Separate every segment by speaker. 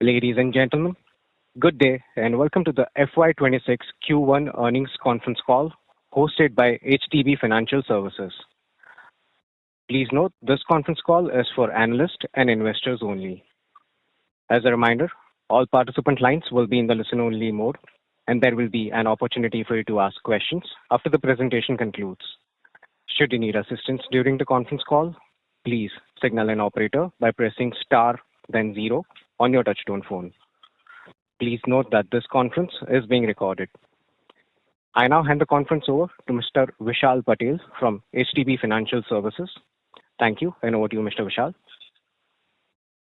Speaker 1: Ladies and gentlemen, good day and welcome to the FY26 Q1 earnings conference call hosted by HDB Financial Services. Please note this conference call is for analysts and investors only. As a reminder, all participant lines will be in the listen-only mode, and there will be an opportunity for you to ask questions after the presentation concludes. Should you need assistance during the conference call, please signal an operator by pressing star then 0 on your touchtone phone. Please note that this conference is being recorded. I now hand the conference over to Mr. Vishal Patel from HDB Financial Services. Thank you, and over to you, Mr. Vishal.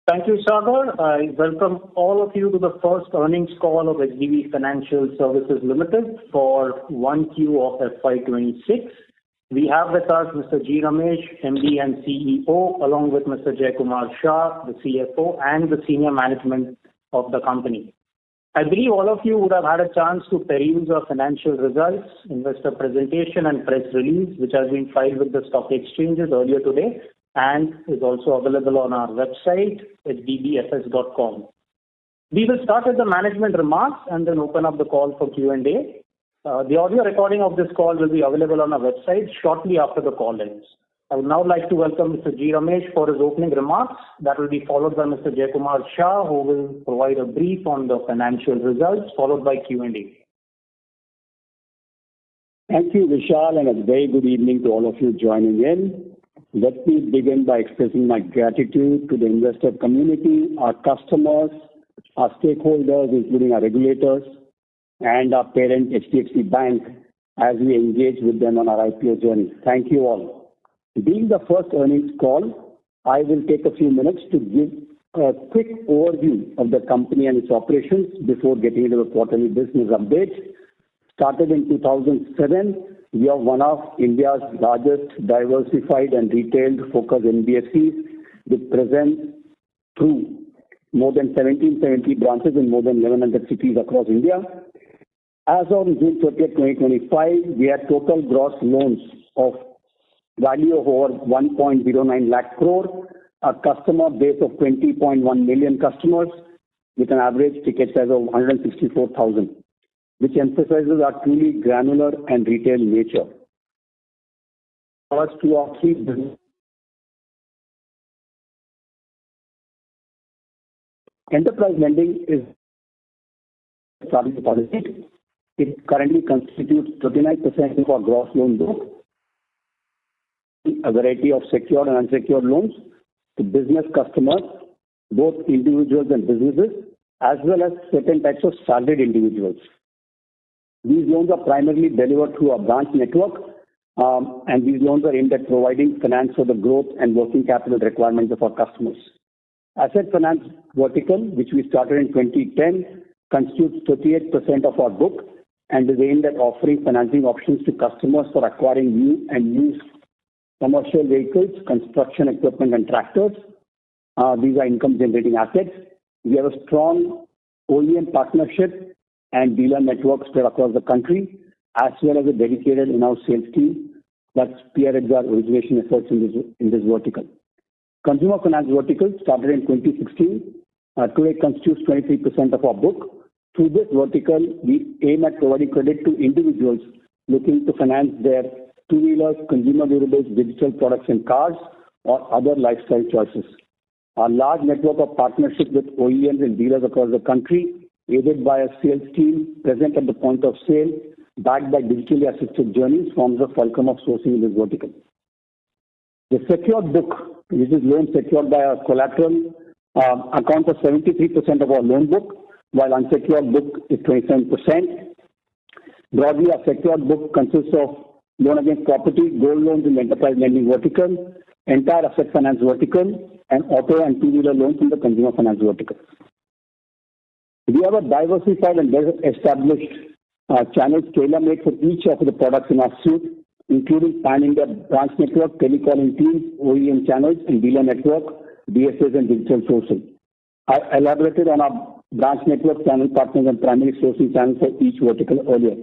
Speaker 2: Thank you, Sagar. I welcome all of you to the first earnings call of HDB Financial Services Limited for 1Q of FY26. We have with us Mr. G. Ramesh, MD and CEO, along with Mr. Jaykumar Shah, the CFO, and the senior management of the company. I believe all of you would have had a chance to peruse our financial results, investor presentation, and press release, which has been filed with the stock exchanges earlier today and is also available on our website, hdbfs.com. We will start with the management remarks and then open up the call for Q&A. The audio recording of this call will be available on our website shortly after the call ends. I would now like to welcome Mr. G. Ramesh for his opening remarks. That will be followed by Mr. Jaykumar Shah, who will provide a brief on the financial results, followed by Q&A.
Speaker 3: Thank you, Vishal, and a very good evening to all of you joining in. Let me begin by expressing my gratitude to the investor community, our customers, our stakeholders, including our regulators, and our parent HDFC Bank as we engage with them on our IPO journey. Thank you all. Being the first earnings call, I will take a few minutes to give a quick overview of the company and its operations before getting into the quarterly business updates. Started in 2007, we are one of India's largest diversified and retail-focused NBFCs with presence through more than 1770 branches in more than 1100 cities across India. As of June 30, 2025, we had total gross loans of value of over 1.09 lakh crore, a customer base of 20.1 million customers with an average ticket size of 164,000, which emphasizes our truly granular and retail nature. First to our key business. Enterprise lending is starting to participate. It currently constitutes 39% of our gross loan book, a variety of secured and unsecured loans to business customers, both individuals and businesses, as well as certain types of salaried individuals. These loans are primarily delivered through our branch network, and these loans are aimed at providing finance for the growth and working capital requirements of our customers. Asset finance vertical, which we started in 2010, constitutes 38% of our book and is aimed at offering financing options to customers for acquiring new and used commercial vehicles, construction equipment, and tractors. These are income-generating assets. We have a strong OEM partnership and dealer network spread across the country, as well as a dedicated in-house sales team that spearheads our origination efforts in this vertical. Consumer finance vertical started in 2016. Today constitutes 23% of our book. Through this vertical, we aim at providing credit to individuals looking to finance their two-wheelers, consumer durables, digital products and cars, or other lifestyle choices. Our large network of partnerships with OEMs and dealers across the country, aided by a sales team present at the point of sale, backed by digitally assisted journeys, forms a fulcrum of sourcing in this vertical. The secured book, which is loans secured by our collateral, accounts for 73% of our loan book, while unsecured book is 27%. Broadly, our secured book consists of loan against property, gold loans in the enterprise lending vertical, entire asset finance vertical, and auto and two-wheeler loans in the consumer finance vertical. We have a diversified and well-established channels tailor-made for each of the products in our suite, including pan-India branch network, telecalling teams, OEM channels, and dealer network, DSAs, and digital sourcing. I elaborated on our branch network, channel partners, and primary sourcing channels for each vertical earlier.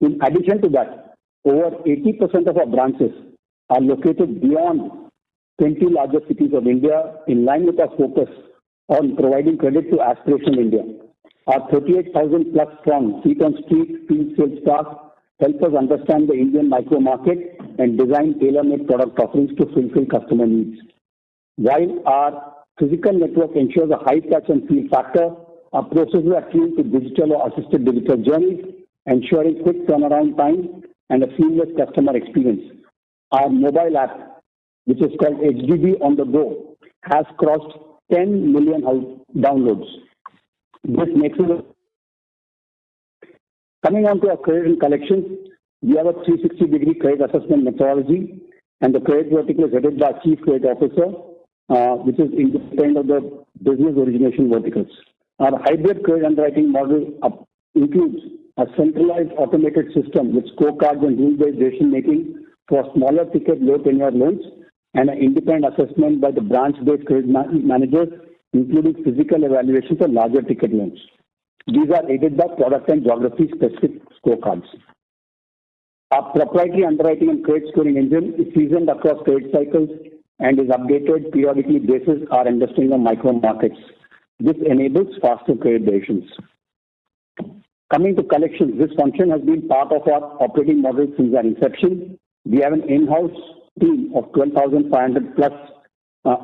Speaker 3: In addition to that, over 80% of our branches are located beyond 20 larger cities of India, in line with our focus on providing credit to aspirational India. Our 38,000 plus strong feet on street field sales staff help us understand the Indian micro market and design tailor-made product offerings to fulfill customer needs. While our physical network ensures a high touch and feel factor, our processes are tuned to digital or assisted digital journeys, ensuring quick turnaround time and a seamless customer experience. Our mobile app, which is called HDB on the go, has crossed 10 million downloads. This makes it. Coming on to our credit and collections, we have a 360-degree credit assessment methodology, and the credit vertical is headed by Chief Credit Officer, which is independent of the business origination verticals. Our hybrid credit underwriting model includes a centralized automated system with scorecards and rule-based decision-making for smaller ticket, low-tenure loans, and an independent assessment by the branch-based credit managers, including physical evaluation for larger ticket loans. These are aided by product and geography-specific scorecards. Our proprietary underwriting and credit scoring engine is seasoned across credit cycles and is updated periodically basis our understanding of micro markets. This enables faster credit decisions. Coming to collections, this function has been part of our operating model since our inception. We have an in-house team of 12,500 plus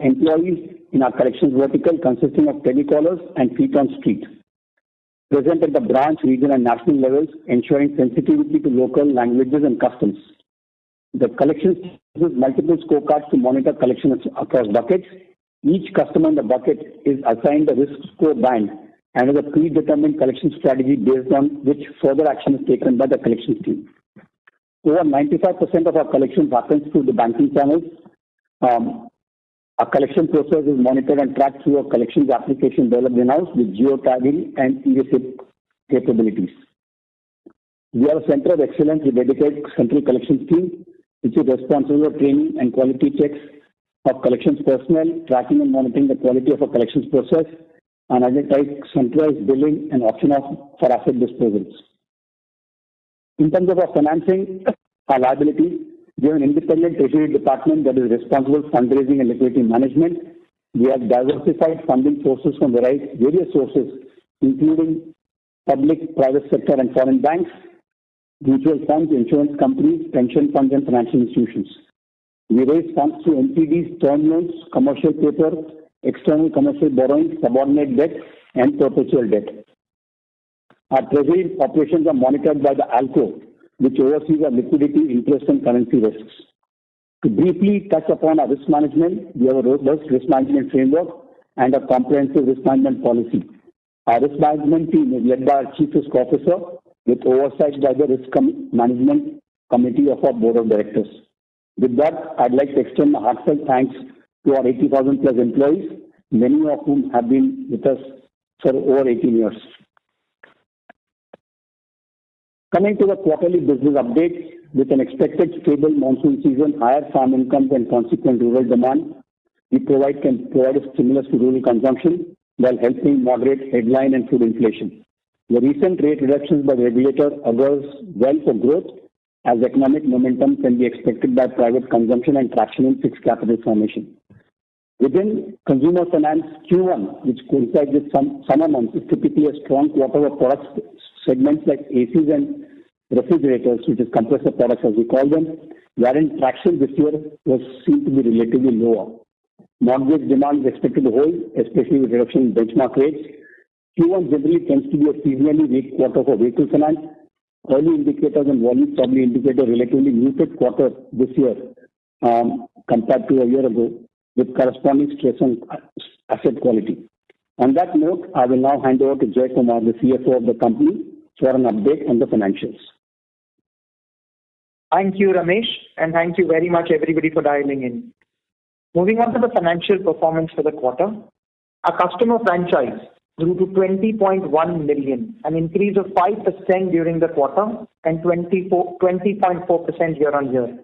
Speaker 3: employees in our collections vertical, consisting of telecallers and feet on street, present at the branch, region, and national levels, ensuring sensitivity to local languages and customs. The collections uses multiple scorecards to monitor collections across buckets. Each customer in the bucket is assigned a risk score band and has a predetermined collection strategy based on which further action is taken by the collections team. Over 95% of our collections happens through the banking channels. Our collection process is monitored and tracked through a collections application developed in-house with geo-tagging and ESIP capabilities. We have a center of excellence with dedicated central collections team, which is responsible for training and quality checks of collections personnel, tracking and monitoring the quality of a collections process, and identify centralized billing and option for asset disposals. In terms of our financing, our liability, we have an independent treasury department that is responsible for fundraising and liquidity management. We have diversified funding sources from various sources, including public, private sector, and foreign banks, mutual funds, insurance companies, pension funds, and financial institutions. We raise funds through NCDs, term loans, commercial paper, external commercial borrowing, subordinate debt, and perpetual debt. Our treasury operations are monitored by the ALCO, which oversees our liquidity, interest, and currency risks. To briefly touch upon our risk management, we have a robust risk management framework and a comprehensive risk management policy. Our risk management team is led by our Chief Risk Officer with oversight by the Risk Management Committee of our Board of Directors. With that, I'd like to extend my heartfelt thanks to our 80,000 plus employees, many of whom have been with us for over 18 years. Coming to the quarterly business update, with an expected stable monsoon season, higher farm incomes, and consequent rural demand, we can provide a stimulus to rural consumption while helping moderate headline and food inflation. The recent rate reductions by the regulator augurs well for growth, as economic momentum can be expected by private consumption and traction in fixed capital formation. Within consumer finance, Q1, which coincides with summer months, is typically a strong quarter of products segments like ACs and refrigerators, which is compressor products as we call them, wherein traction this year was seen to be relatively lower. Mortgage demand is expected to hold, especially with reduction in benchmark rates. Q1 generally tends to be a seasonally weak quarter for vehicle finance. Early indicators and volumes probably indicate a relatively muted quarter this year compared to a year ago, with corresponding stress on asset quality. On that note, I will now hand over to Jay Kumar, the CFO of the company, for an update on the financials.
Speaker 4: Thank you, Ramesh, and thank you very much, everybody, for dialing in. Moving on to the financial performance for the quarter, our customer franchise grew to 20.1 million, an increase of 5% during the quarter and 20.4% year-on-year.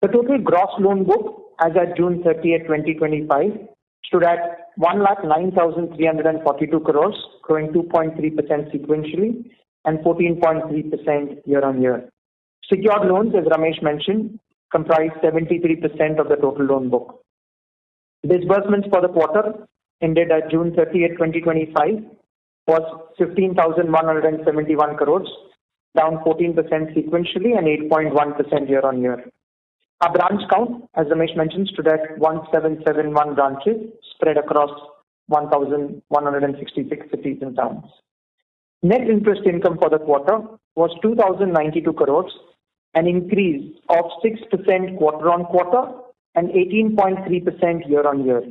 Speaker 4: The total gross loan book as at June 30th, 2025, stood at 1,09,342 crores, growing 2.3% sequentially and 14.3% year-on-year. Secured loans, as Ramesh mentioned, comprise 73% of the total loan book. Disbursements for the quarter ended at June 30th, 2025 was 15,171 crores, down 14% sequentially and 8.1% year-on-year. Our branch count, as Ramesh mentioned, stood at 1771 branches spread across 1,166 cities and towns. Net interest income for the quarter was 2,092 crores, an increase of 6% quarter-on-quarter and 18.3% year-on-year.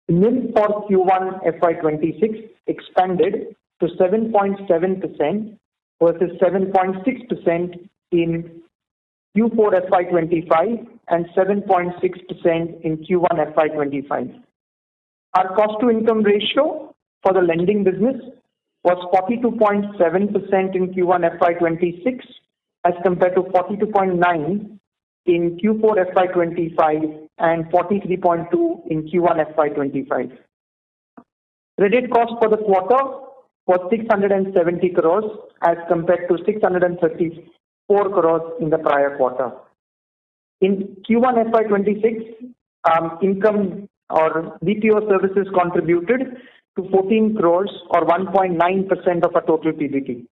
Speaker 4: NIM for Q1FY26 expanded to 7.7% versus 7.6% in Q4FY25 and 7.6% in Q1FY25. Our cost-to-income ratio for the lending business was 42.7% in Q1FY26 as compared to 42.9% in Q4FY25 and 43.2% in Q1FY25. Credit cost for the quarter was 670 crores as compared to 634 crores in the prior quarter. In Q1FY26, income or BPO services contributed to 14 crores or 1.9% of our total PBT.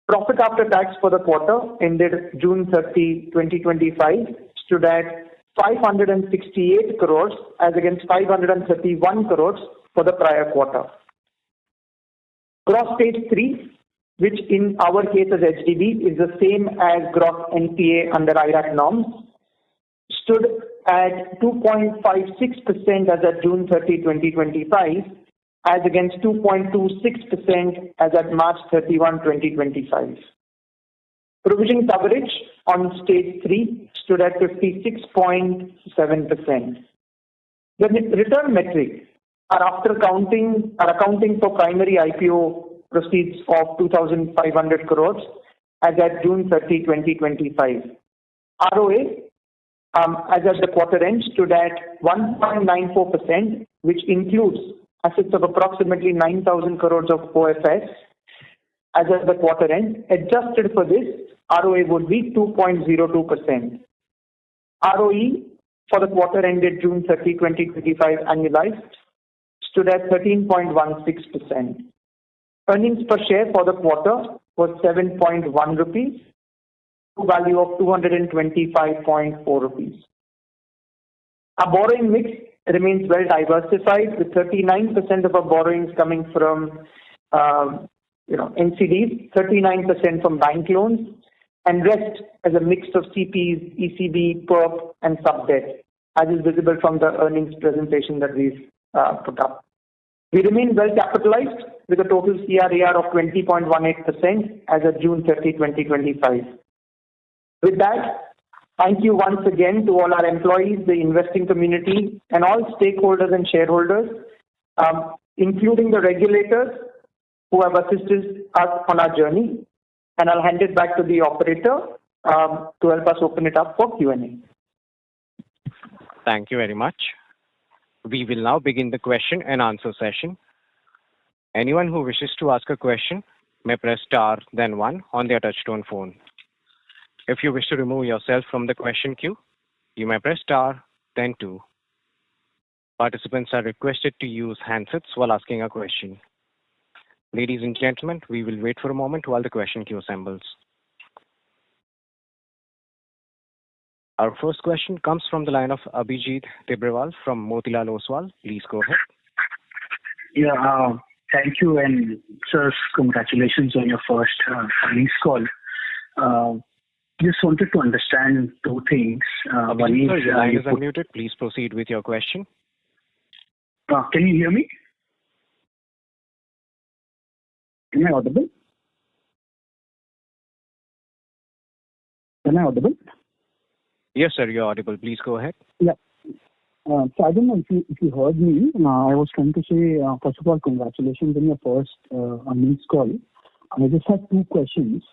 Speaker 4: Profit after tax for the quarter ended June 30, 2025 stood at 568 crores as against 531 crores for the prior quarter. Gross stage 3, which in our case as HDB is the same as gross NPA under IRAC norms, stood at 2.56% as at June 30, 2025 as against 2.26% as at March 31, 2025. Provision coverage on stage 3 stood at 56.7%. The return metrics are accounting for primary IPO proceeds of 2,500 crores as at June 30, 2025. ROA as at the quarter end stood at 1.94%, which includes assets of approximately 9,000 crores of OFS as at the quarter end. Adjusted for this, ROA would be 2.02%. ROE for the quarter ended June 30, 2025 annualized stood at 13.16%. Earnings per share for the quarter was 7.1 rupees, value of 225.4 rupees. Our borrowing mix remains well diversified with 39% of our borrowings coming from NCDs, 39% from bank loans, and rest as a mix of CPs, ECB, PERP, and sub-debt, as is visible from the earnings presentation that we've put up. We remain well capitalized with a total CRAR of 20.18% as of June 30, 2025. With that, thank you once again to all our employees, the investing community, and all stakeholders and shareholders, including the regulators who have assisted us on our journey. And I'll hand it back to the operator to help us open it up for Q&A.
Speaker 1: Thank you very much. We will now begin the question and answer session. Anyone who wishes to ask a question may press star then 1 on their touchtone phone. If you wish to remove yourself from the question queue, you may press star then 2. Participants are requested to use handsets while asking a question. Ladies and gentlemen, we will wait for a moment while the question queue assembles. Our first question comes from the line of Abhijit Tibrewal from Motilal Oswal. Please go ahead.
Speaker 5: Yeah, thank you, and sir, congratulations on your first earnings call. Just wanted to understand two things. One is,
Speaker 1: your line is unmuted. Please proceed with your question.
Speaker 5: Can you hear me? Am I audible?
Speaker 1: Yes, sir, you're audible. Please go ahead.
Speaker 5: Yeah. So I don't know if you heard me. I was trying to say, first of all, congratulations on your first earnings call. I just have two questions.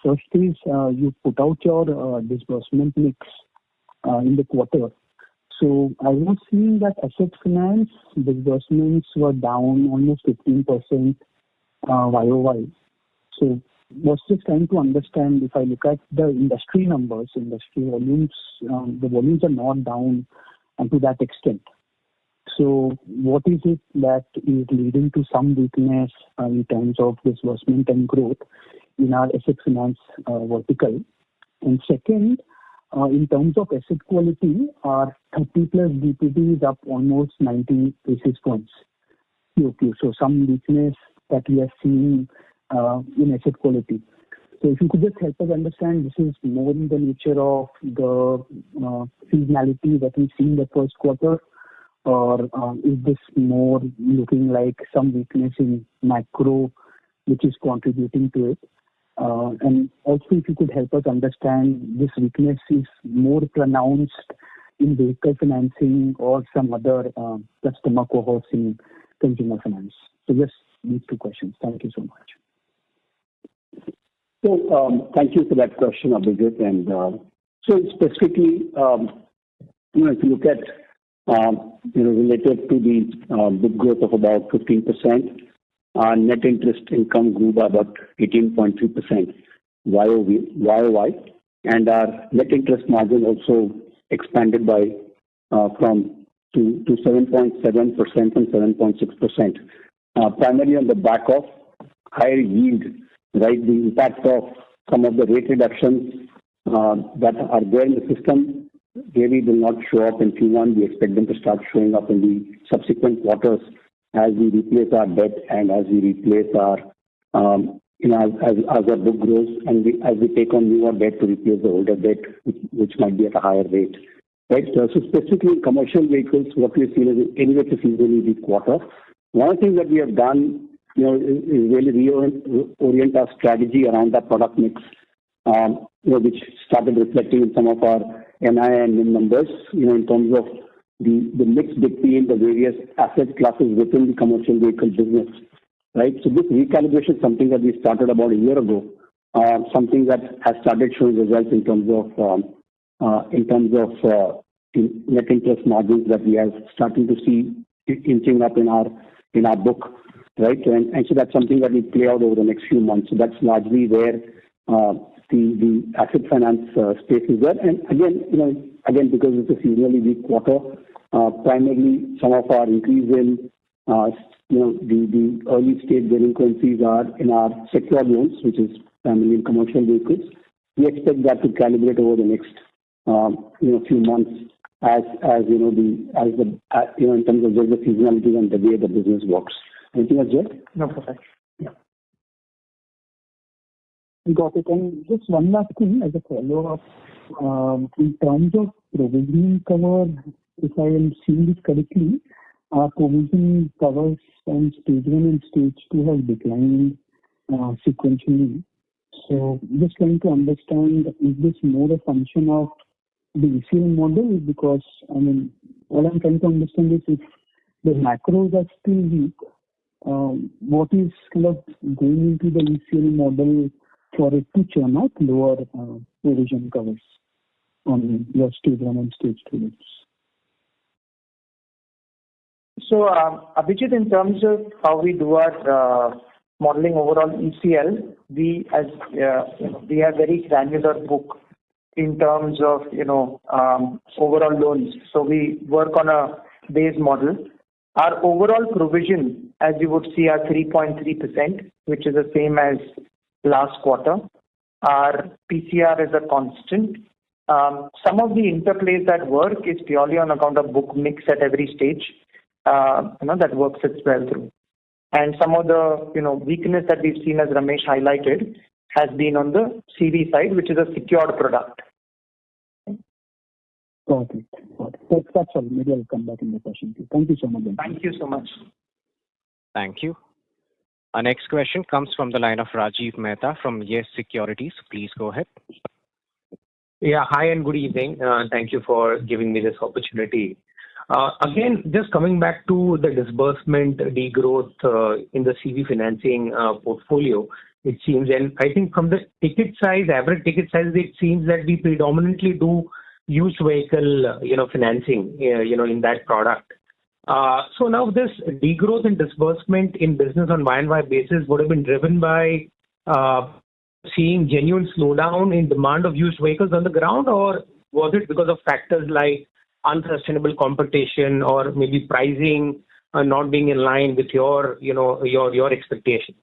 Speaker 5: First is, you put out your disbursement mix in the quarter. So I was seeing that asset finance disbursements were down almost 15% YOY. So was just trying to understand, if I look at the industry numbers, industry volumes, the volumes are not down to that extent. So what is it that is leading to some weakness in terms of disbursement and growth in our asset finance vertical? And second, in terms of asset quality, our 30+ DPD is up almost 90 basis points. QOQ. So some weakness that we are seeing in asset quality. So if you could just help us understand, this is more in the nature of the seasonality that we see in the first quarter, or is this more looking like some weakness in macro which is contributing to it? And also, if you could help us understand, this weakness is more pronounced in vehicle financing or some other customer cohorts in consumer finance. So just these two questions. Thank you so much.
Speaker 3: So thank you for that question, Abhijit. And so specifically, if you look at related to the book growth of about 15%, our net interest income grew by about 18.3% YOY, and our net interest margin also expanded by to 7.7% from 7.6%, primarily on the back of higher yield, right? The impact of some of the rate reductions that are there in the system really will not show up in Q1. We expect them to start showing up in the subsequent quarters as we replace our debt and as we replace our, as our book grows and as we take on newer debt to replace the older debt, which might be at a higher rate. Right. So specifically in commercial vehicles, what we've seen is anyway to seasonally weak quarter. One of the things that we have done, is really reorient our strategy around that product mix, which started reflecting in some of our NII and NIM numbers, in terms of the mix between the various asset classes within the commercial vehicle business, right? So this recalibration is something that we started about a year ago, something that has started showing results in terms of the net interest margins that we are starting to see inching up in our book, right? And so that's something that will play out over the next few months. So that's largely where the asset finance space is there. And again, because it's a seasonally weak quarter, primarily some of our increase in the early stage delinquencies are in our secured loans, which is primarily in commercial vehicles. We expect that to calibrate over the next few months as in terms of just the seasonality and the way the business works. Anything else, Jay?
Speaker 4: No, perfect.
Speaker 5: Yeah. Got it. And just one last thing as a follow-up. In terms of provisioning cover, if I am seeing this correctly, our provisioning covers on stage 1 and stage 2 have declined sequentially. So just trying to understand, is this more a function of the ECL model? Because, all I'm trying to understand is if the macros are still weak, what is kind of going into the ECL model for it to churn out lower provision covers on your stage 1 and stage 2 loans?
Speaker 4: So, Abhijit, in terms of how we do our modeling overall ECL, we have very granular book in terms of overall loans. So we work on a base model. Our overall provision, as you would see, are 3.3%, which is the same as last quarter. Our PCR is a constant. Some of the interplays that work is purely on account of book mix at every stage. That works its well through. And some of the weakness that we've seen, as Ramesh highlighted, has been on the CV side, which is a secured product.
Speaker 5: Got it. That's all. Maybe I'll come back in the question. Thank you so much.
Speaker 4: Thank you so much.
Speaker 1: Thank you. Our next question comes from the line of Rajiv Mehta from Yes Securities. Please go ahead.
Speaker 6: Yeah, hi and good evening. Thank you for giving me this opportunity. Again, just coming back to the disbursement degrowth in the CV financing portfolio, it seems, and I think from the ticket size, average ticket size, it seems that we predominantly do used vehicle, financing, in that product. So now this degrowth in disbursement in business on Y&Y basis would have been driven by seeing genuine slowdown in demand of used vehicles on the ground, or was it because of factors like unsustainable competition or maybe pricing not being in line with your expectations?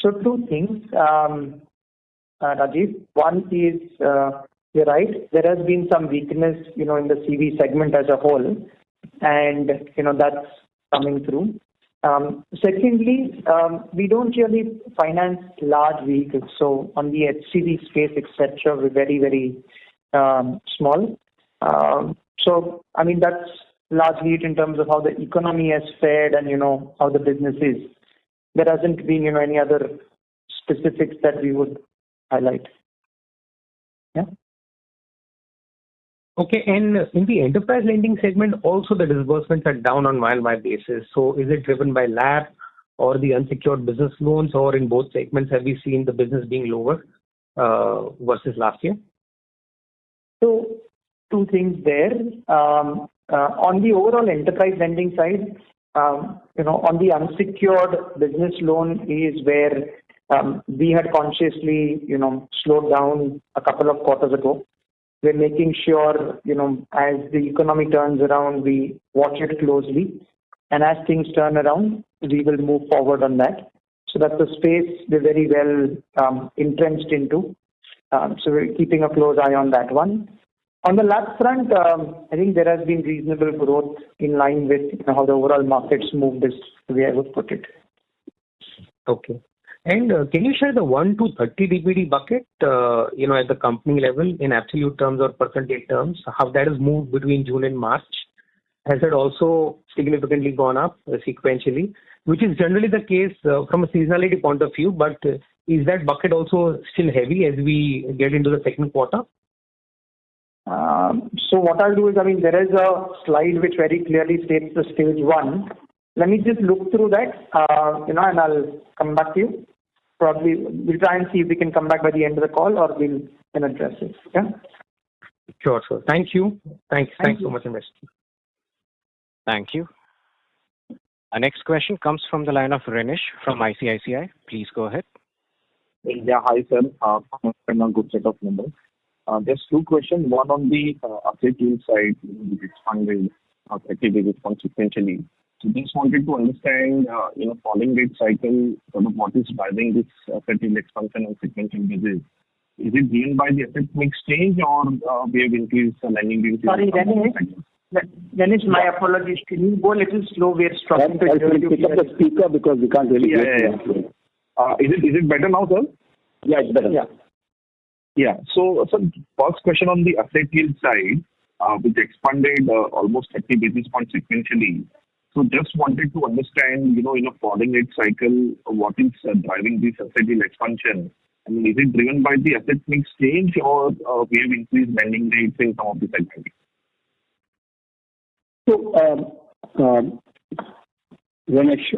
Speaker 4: So two things, Rajiv. One is, you're right, there has been some weakness, in the CV segment as a whole, and, that's coming through. Secondly, we don't really finance large vehicles. So on the HDB space, etc., we're very, very small. So, that's largely it in terms of how the economy has fared and, how the business is. There hasn't been, any other specifics that we would highlight. Yeah.
Speaker 6: Okay, and in the enterprise lending segment, also the disbursements are down on YoY basis. So is it driven by LAP or the unsecured business loans, or in both segments have we seen the business being lower versus last year?
Speaker 4: So two things there. On the overall enterprise lending side, on the unsecured business loan is where we had consciously, slowed down a couple of quarters ago. We're making sure, as the economy turns around, we watch it closely. And as things turn around, we will move forward on that. So that's a space we're very well entrenched into. So we're keeping a close eye on that one. On the LAP front, I think there has been reasonable growth in line with how the overall markets moved, is the way I would put it.
Speaker 6: Okay. And can you share the 1 to 30 DPD bucket, at the company level in absolute terms or percentage terms, how that has moved between June and March? Has it also significantly gone up sequentially, which is generally the case from a seasonality point of view, but is that bucket also still heavy as we get into the second quarter?
Speaker 4: So what I'll do is, there is a slide which very clearly states the stage 1. Let me just look through that, and I'll come back to you. Probably we'll try and see if we can come back by the end of the call, or we'll can address it. Yeah.
Speaker 6: Sure. Thank you. Thanks so much, Investor.
Speaker 1: Thank you. Our next question comes from the line of Renish from ICICI. Please go ahead.
Speaker 7: Yeah, hi sir. A good set of numbers. Just two questions. One on the asset yield side, which expanded 30 basis points sequentially. So just wanted to understand, falling rate cycle, sort of what is driving this asset yield expansion on sequential basis. Is it driven by the asset mix change, or we have increased the lending yield?
Speaker 4: Sorry, Renish, my apologies. Can you go a little slow? We're struggling to hear you.
Speaker 3: Pick up the speaker because we can't really hear you.
Speaker 7: Is it better now, sir?
Speaker 3: Yeah, it's better.
Speaker 7: Yeah. So first question on the asset yield side, which expanded almost 30 basis points sequentially. So just wanted to understand, in a falling rate cycle, what is driving this asset yield expansion? Is it driven by the asset mix change, or we have increased lending rates in some of the segments?
Speaker 3: So, Ramesh,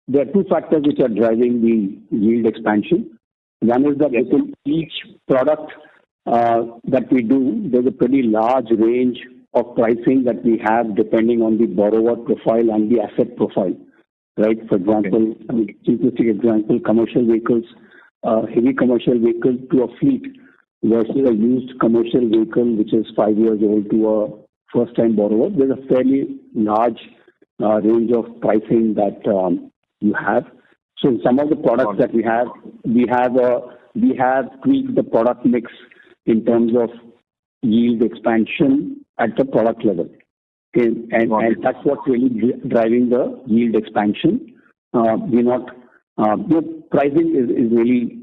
Speaker 3: there are two factors which are driving the yield expansion. One is that within each product that we do, there's a pretty large range of pricing that we have depending on the borrower profile and the asset profile, right? For example, simplistic example, commercial vehicles, heavy commercial vehicle to a fleet versus a used commercial vehicle which is 5 years old to a first-time borrower. There's a fairly large range of pricing that you have. So in some of the products that we have tweaked the product mix in terms of yield expansion at the product level. Okay? And that's what's really driving the yield expansion. Pricing is really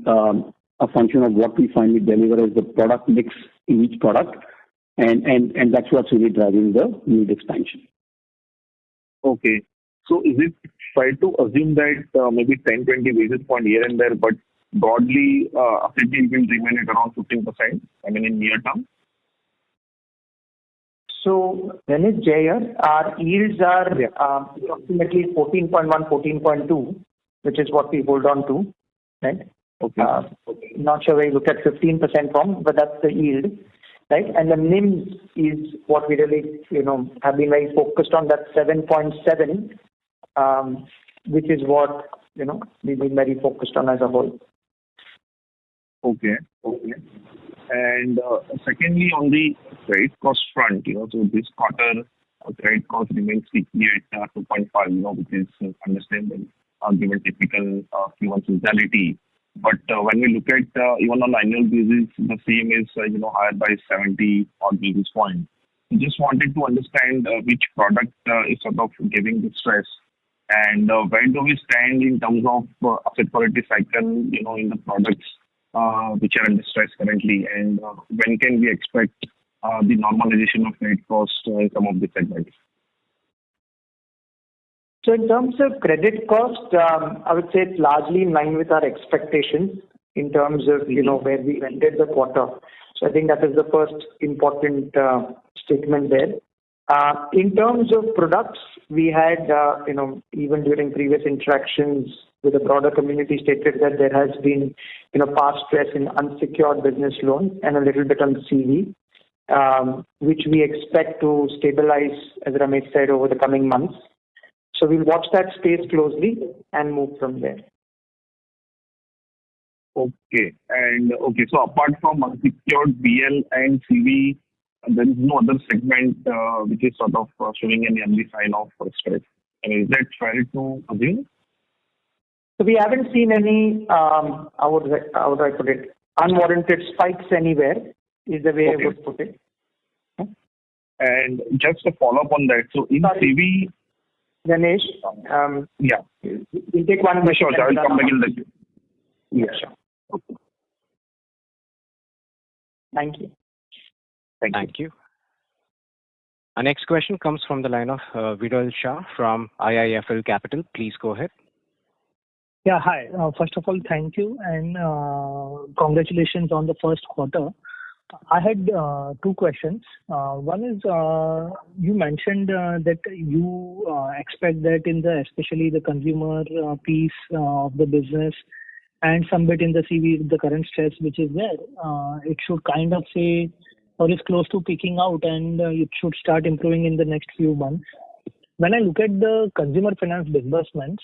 Speaker 3: a function of what we finally deliver as the product mix in each product, and that's what's really driving the yield expansion.
Speaker 7: Okay. So is it fair to assume that maybe 10-20 basis point here and there, but broadly asset yield will remain at around 15%, in near term?
Speaker 4: So, Renish, Jay, our yields are approximately 14.1, 14.2, which is what we hold on to, right?
Speaker 7: Okay.
Speaker 4: Not sure where you look at 15% from, but that's the yield, right? And the NIMs is what we really, have been very focused on, that 7.7, which is what, we've been very focused on as a whole.
Speaker 7: Okay. And secondly, on the credit cost front, so this quarter, credit cost remains sticky at 2.5, which is understandable given typical Q1 seasonality. But when we look at even on annual basis, the same is higher by 70 odd basis points. We just wanted to understand which product is sort of giving the stress, and where do we stand in terms of asset quality cycle, in the products which are under stress currently, and when can we expect the normalization of credit cost in some of the segments?
Speaker 4: So in terms of credit cost, I would say it's largely in line with our expectations in terms of where we ended the quarter. So I think that is the first important statement there. In terms of products, we had even during previous interactions with the broader community stated that there has been past stress in unsecured business loans and a little bit on CV, which we expect to stabilize, as Ramesh said, over the coming months. So we'll watch that space closely and move from there.
Speaker 7: Okay. So apart from unsecured BL and CV, there is no other segment which is sort of showing any early sign of stress. And is that fair to assume?
Speaker 4: So we haven't seen any, how would I put it, unwarranted spikes anywhere, is the way I would put it.
Speaker 7: And just to follow up on that, so in CV...
Speaker 4: Ganesh,
Speaker 7: yeah.
Speaker 4: We'll take one question.
Speaker 7: Sure, I will come back in the...
Speaker 4: Yeah, sure. Okay. Thank you.
Speaker 1: Thank you. Our next question comes from the line of Viral Shah from IIFL Capital. Please go ahead.
Speaker 8: Yeah, hi. First of all, thank you and congratulations on the first quarter. I had two questions. One is you mentioned that you expect that in especially the consumer piece of the business and some bit in the CV, the current stress which is there, it should kind of say or is close to peaking out and it should start improving in the next few months. When I look at the consumer finance disbursements,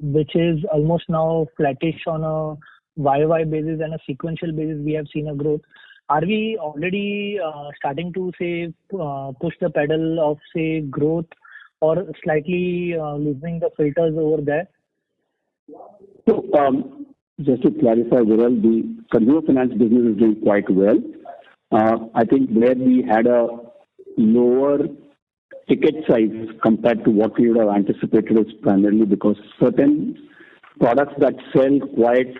Speaker 8: which is almost now flattish on a YOY basis and a sequential basis, we have seen a growth. Are we already starting to say push the pedal of say growth or slightly loosening the filters over there?
Speaker 3: So just to clarify, Viral, the consumer finance business is doing quite well. I think where we had a lower ticket size compared to what we would have anticipated is primarily because certain products that sell quite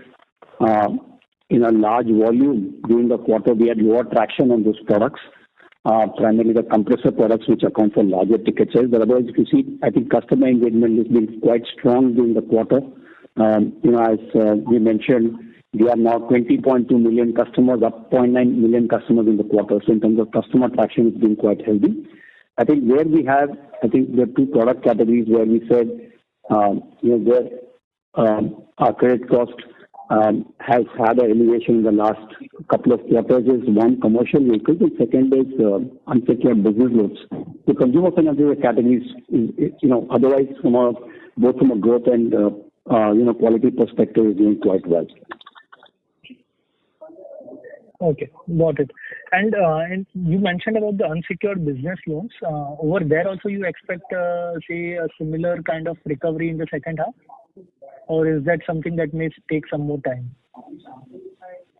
Speaker 3: in a large volume during the quarter, we had lower traction on those products, primarily the compressor products which account for larger ticket size. But otherwise, if you see, I think customer engagement has been quite strong during the quarter. As we mentioned, we are now 20.2 million customers, up 0.9 million customers in the quarter. So in terms of customer traction, it's been quite healthy. I think where we have, I think there are two product categories where we said, where our credit cost has had an elevation in the last couple of quarters is one, commercial vehicles, and second is unsecured business loans. The consumer finance categories, otherwise both from a growth and quality perspective is doing quite well.
Speaker 8: Okay, got it. And you mentioned about the unsecured business loans. Over there also you expect, say, a similar kind of recovery in the second half? Or is that something that may take some more time?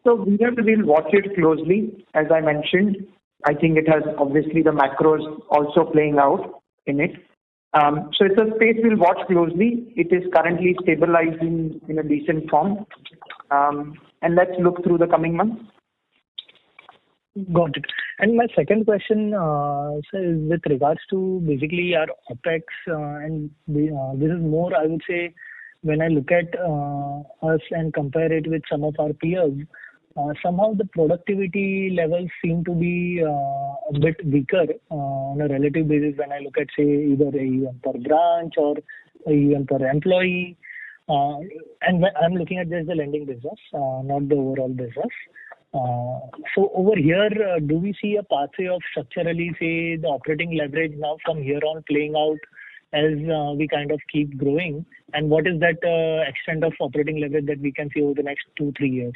Speaker 4: So we'll watch it closely. As I mentioned, I think it has obviously the macros also playing out in it. So it's a space we'll watch closely. It is currently stabilizing in a decent form. And let's look through the coming months.
Speaker 8: Got it. And my second question is with regards to basically our OPEX, and this is more, I would say, when I look at us and compare it with some of our peers, somehow the productivity levels seem to be a bit weaker on a relative basis when I look at, say, either AUM per branch or AUM per employee. And I'm looking at just the lending business, not the overall business. So over here, do we see a pathway of structurally, say, the operating leverage now from here on playing out as we kind of keep growing? And what is that extent of operating leverage that we can see over the next 2-3 years?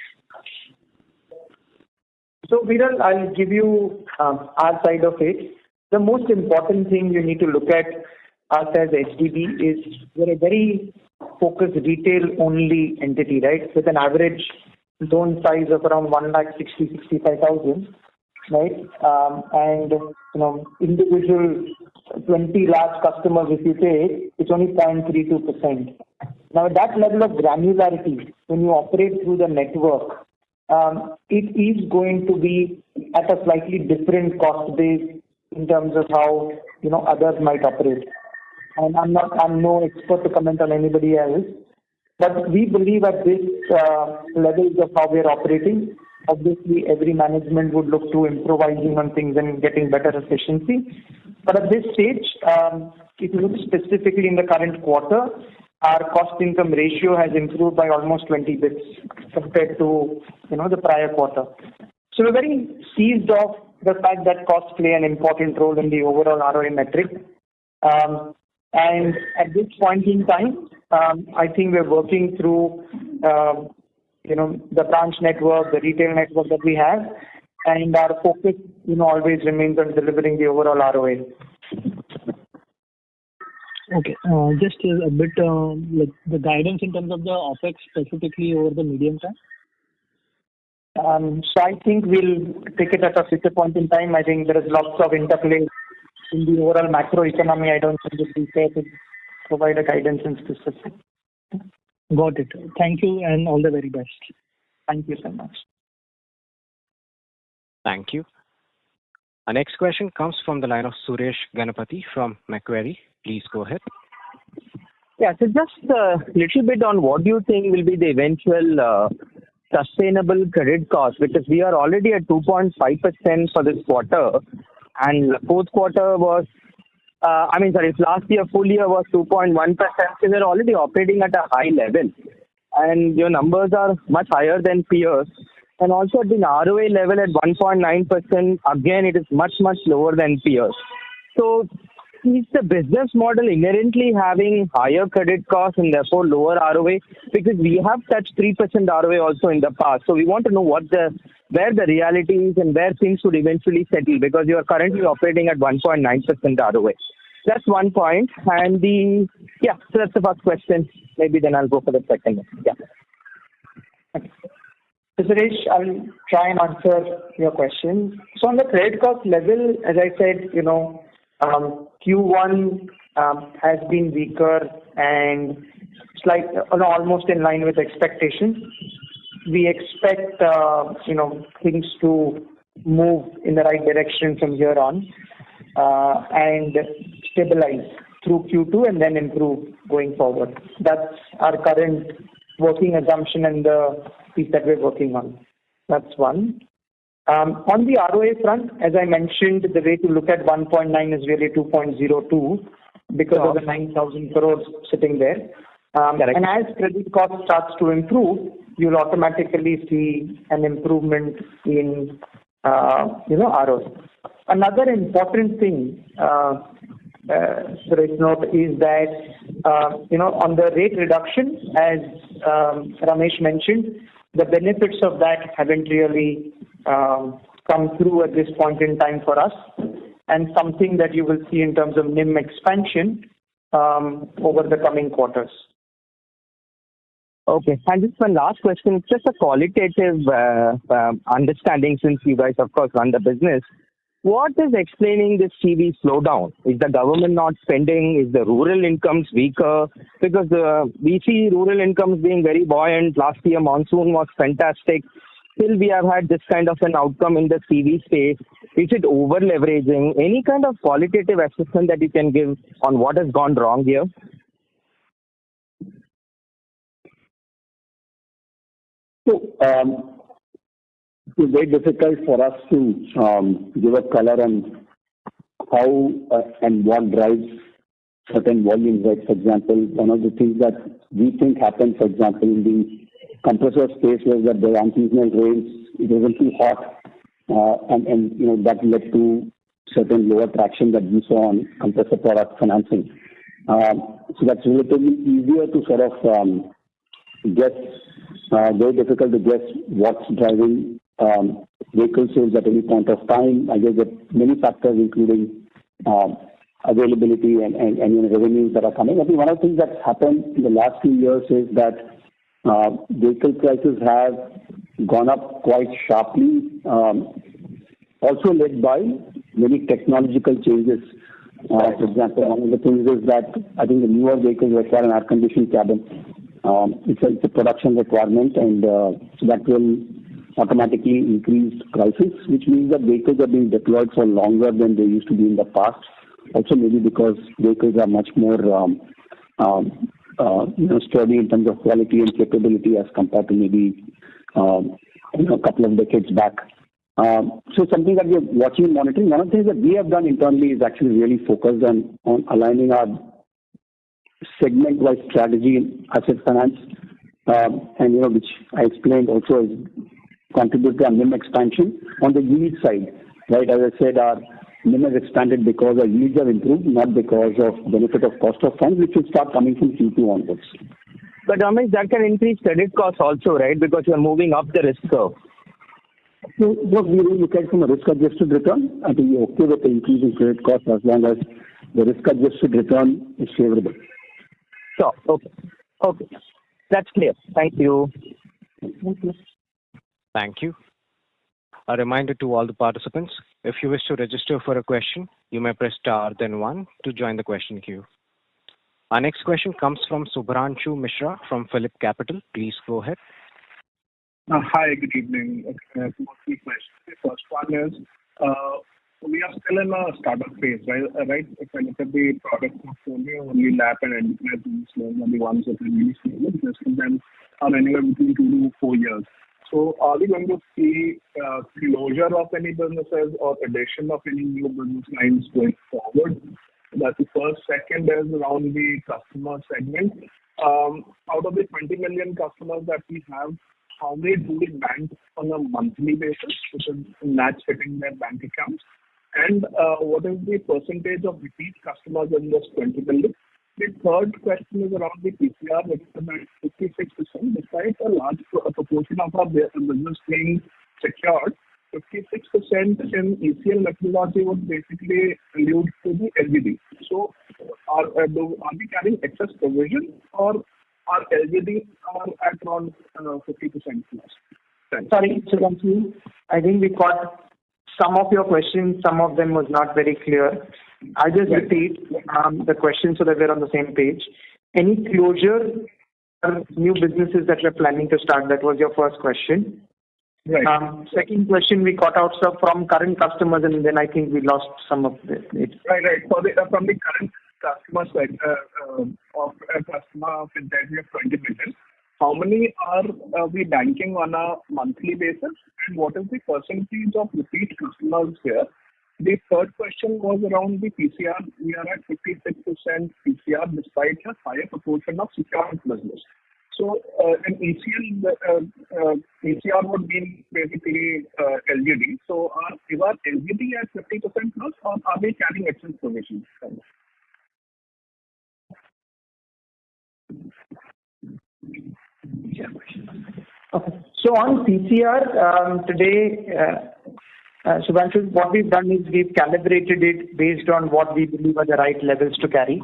Speaker 4: So, Viral, I'll give you our side of it. The most important thing you need to look at us as HDB is we're a very focused retail-only entity, right? With an average loan size of around 1,65,000, right? And individual 20 large customers, if you take, it's only 0.32%. Now, at that level of granularity, when you operate through the network, it is going to be at a slightly different cost base in terms of how others might operate. And I'm no expert to comment on anybody else, but we believe at this levels of how we're operating, obviously every management would look to improvising on things and getting better efficiency. But at this stage, if you look specifically in the current quarter, our cost-income ratio has improved by almost 20 bits compared to the prior quarter. So we're very seized of the fact that costs play an important role in the overall ROA metric. And at this point in time, I think we're working through the branch network, the retail network that we have, and our focus always remains on delivering the overall ROA.
Speaker 8: Okay. Just a bit like the guidance in terms of the OpEx specifically over the medium term?
Speaker 4: So I think we'll take it at a future point in time. I think there is lots of interplay in the overall macroeconomy. I don't think it will be fair to provide a guidance in specific.
Speaker 8: Got it. Thank you and all the very best.
Speaker 4: Thank you so much.
Speaker 1: Thank you. Our next question comes from the line of Suresh Ganapathy from Macquarie. Please go ahead.
Speaker 9: Yeah, so just a little bit on what do you think will be the eventual sustainable credit cost, because we are already at 2.5% for this quarter, and fourth quarter was, last year full year was 2.1%, so we're already operating at a high level, and your numbers are much higher than peers, and also at the ROA level at 1.9%, again it is much lower than peers. So is the business model inherently having higher credit costs and therefore lower ROA? Because we have touched 3% ROA also in the past. So we want to know where the reality is and where things would eventually settle, because you are currently operating at 1.9% ROA. That's one point. And so that's the first question. Maybe then I'll go for the second one. Yeah.
Speaker 4: Okay. So Suresh, I'll try and answer your question. So on the credit cost level, as I said, Q1 has been weaker and almost in line with expectations. We expect things to move in the right direction from here on and stabilize through Q2 and then improve going forward. That's our current working assumption and the piece that we're working on. That's one. On the ROA front, as I mentioned, the way to look at 1.9 is really 2.02 because of the 9,000 crores sitting there. And as credit cost starts to improve, you'll automatically see an improvement in ROA. Another important thing, Suresh, note is that on the rate reduction, as Ramesh mentioned, the benefits of that haven't really come through at this point in time for us, and something that you will see in terms of NIM expansion over the coming quarters.
Speaker 9: Okay. And just one last question. It's just a qualitative understanding, since you guys, of course, run the business. What is explaining this CV slowdown? Is the government not spending? Is the rural incomes weaker? Because we see rural incomes being very buoyant. Last year, monsoon was fantastic. Still, we have had this kind of an outcome in the CV space. Is it over-leveraging? Any kind of qualitative assessment that you can give on what has gone wrong here?
Speaker 3: So, it's very difficult for us to give a color on how and what drives certain volumes. Like, for example, one of the things that we think happened, for example, in the compressor space was that the unseasonal rains, it wasn't too hot, and that led to certain lower traction that we saw on compressor product financing. So that's relatively easier to sort of guess, very difficult to guess what's driving vehicle sales at any point of time. I guess there are many factors, including availability and revenues that are coming. I think one of the things that's happened in the last few years is that vehicle prices have gone up quite sharply, also led by many technological changes. For example, one of the things is that I think the newer vehicles require an air-conditioned cabin. It's a production requirement, and so that will automatically increase prices, which means that vehicles are being deployed for longer than they used to be in the past. Also, maybe because vehicles are much more sturdy in terms of quality and capability as compared to maybe a couple of decades back. So something that we are watching and monitoring. One of the things that we have done internally is actually really focused on aligning our segment-wise strategy in asset finance, and which I explained also is contribute to our NIM expansion on the yield side. Right, as I said, our NIM has expanded because our yields have improved, not because of benefit of cost of funds, which will start coming from Q2 onwards.
Speaker 9: But Ramesh, that can increase credit costs also, right? Because you are moving up the risk curve.
Speaker 3: So what we will look at from a risk-adjusted return, I think we're okay with the increase in credit costs as long as the risk-adjusted return is favorable.
Speaker 9: Sure. Okay. That's clear. Thank you.
Speaker 1: Thank you. A reminder to all the participants, if you wish to register for a question, you may press star then 1 to join the question queue. Our next question comes from Subhranshu Mishra from Phillip Capital. Please go ahead.
Speaker 10: Hi, good evening. Two or three questions. The first one is, we are still in a startup phase, right? If I look at the product portfolio, only LAP and enterprise business loans are the ones that are really stable. The rest of them are anywhere between 2 to 4 years. So are we going to see closure of any businesses or addition of any new business lines going forward? That's the first. Second is around the customer segment. Out of the 20 million customers that we have, how many do we bank on a monthly basis, which is match hitting their bank accounts? And what is the percentage of repeat customers in this 20 million? The third question is around the PCR, which is about 56%. Despite a large proportion of our business being secured, 56% in ECL methodology would basically allude to the LGD. So are we carrying excess provision, or our LGD are at around 50% plus? Thanks.
Speaker 4: Sorry, Subhanshu. I think we caught some of your questions. Some of them was not very clear. I'll just repeat the question so that we're on the same page. Any closure or new businesses that you're planning to start? That was your first question.
Speaker 10: Right.
Speaker 4: Second question we caught out from current customers, and then I think we lost some of it.
Speaker 10: Right. From the current customer side of a customer with that we have 20 million, how many are we banking on a monthly basis, and what is the percentage of repeat customers here? The third question was around the PCR. We are at 56% PCR despite a higher proportion of secured business. So an ECR would mean basically LGD. So is our LGD at 50% plus, or are we carrying excess provisions?
Speaker 4: Okay. So on PCR, today, Subhanshu, what we've done is we've calibrated it based on what we believe are the right levels to carry.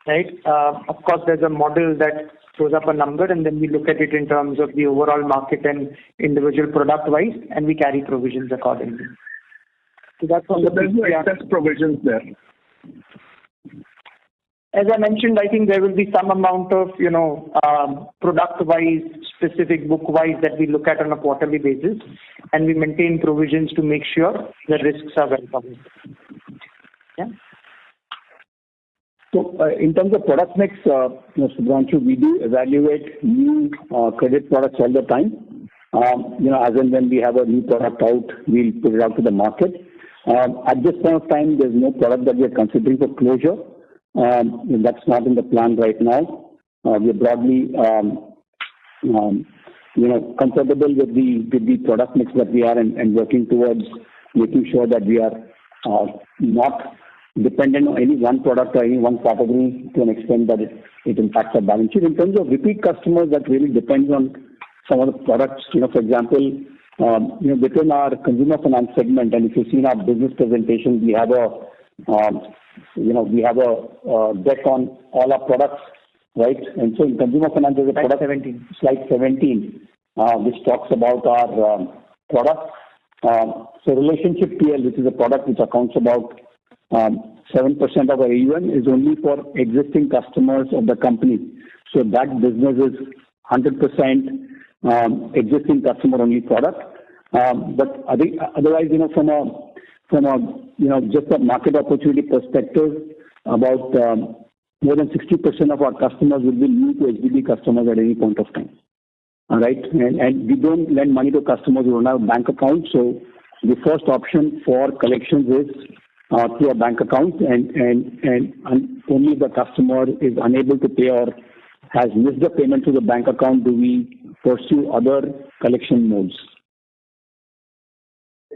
Speaker 4: Right? Of course, there's a model that throws up a number, and then we look at it in terms of the overall market and individual product-wise, and we carry provisions accordingly.
Speaker 10: So that's on there's no excess provisions there.
Speaker 4: As I mentioned, I think there will be some amount of, product-wise, specific book-wise that we look at on a quarterly basis, and we maintain provisions to make sure the risks are well covered. Yeah.
Speaker 3: So in terms of product mix, Subhanshu, we do evaluate new credit products all the time. As and when we have a new product out, we'll put it out to the market. At this point of time, there's no product that we are considering for closure. That's not in the plan right now. We are broadly, comfortable with the product mix that we are and working towards making sure that we are not dependent on any one product or any one category to an extent that it impacts our balance sheet. In terms of repeat customers, that really depends on some of the products. For example, within our consumer finance segment, and if you see in our business presentation, we have a deck on all our products, right? And so in consumer finance, there's a product, slide 17, which talks about our products. So relationship PL, which is a product which accounts about 7% of our AUM, is only for existing customers of the company. So that business is 100% existing customer only product. But I think otherwise, from a just a market opportunity perspective, about more than 60% of our customers will be new to HDB customers at any point of time. All right, and we don't lend money to customers who don't have a bank account. So the first option for collections is through a bank account, and only if the customer is unable to pay or has missed the payment to the bank account do we pursue other collection modes.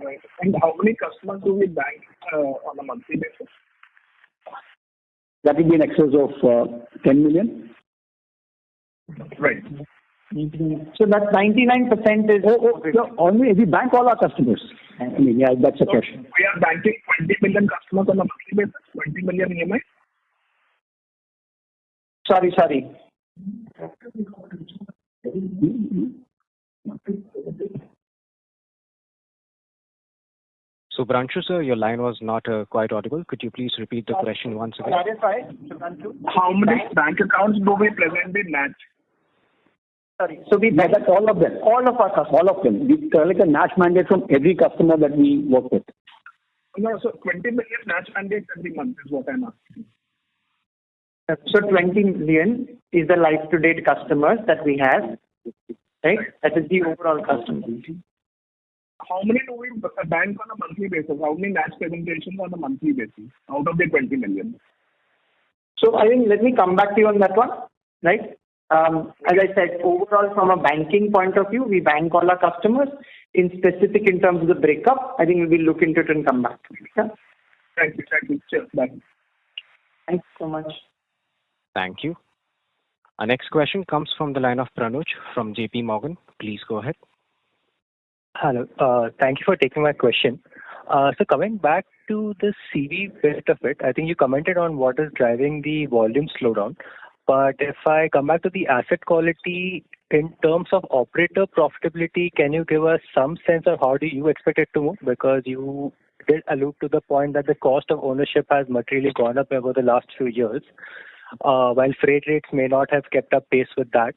Speaker 10: Right. And how many customers do we bank on a monthly basis?
Speaker 3: That will be in excess of 10 million.
Speaker 10: Right.
Speaker 4: So that 99% is...
Speaker 3: only we bank all our customers. That's a question.
Speaker 10: We are banking 20 million customers on a monthly basis, 20 million EMI?
Speaker 4: Sorry.
Speaker 1: So, Branshu, sir, your line was not quite audible. Could you please repeat the question once again?
Speaker 4: Clarify,
Speaker 10: how many bank accounts do we presently match?
Speaker 4: Sorry. So we
Speaker 3: that's all of them.
Speaker 4: All of our customers.
Speaker 3: All of them. We collect a NACH mandate from every customer that we work with.
Speaker 10: No, so 20 million NACH mandates every month is what I'm asking.
Speaker 4: So 20 million is the life-to-date customers that we have, right? That is the overall customers.
Speaker 10: How many do we bank on a monthly basis? How many NACH presentations on a monthly basis out of the 20 million?
Speaker 4: So I think let me come back to you on that one, right? As I said, overall from a banking point of view, we bank all our customers. In specific in terms of the breakup, I think we will look into it and come back. Yeah?
Speaker 10: Thank you. Cheers. Bye.
Speaker 4: Thanks so much.
Speaker 1: Thank you. Our next question comes from the line of Pranuj from JP Morgan. Please go ahead.
Speaker 8: Hello. Thank you for taking my question. So coming back to the CV bit of it, I think you commented on what is driving the volume slowdown. But if I come back to the asset quality in terms of operator profitability, can you give us some sense of how do you expect it to move? Because you did allude to the point that the cost of ownership has materially gone up over the last few years. While freight rates may not have kept up pace with that,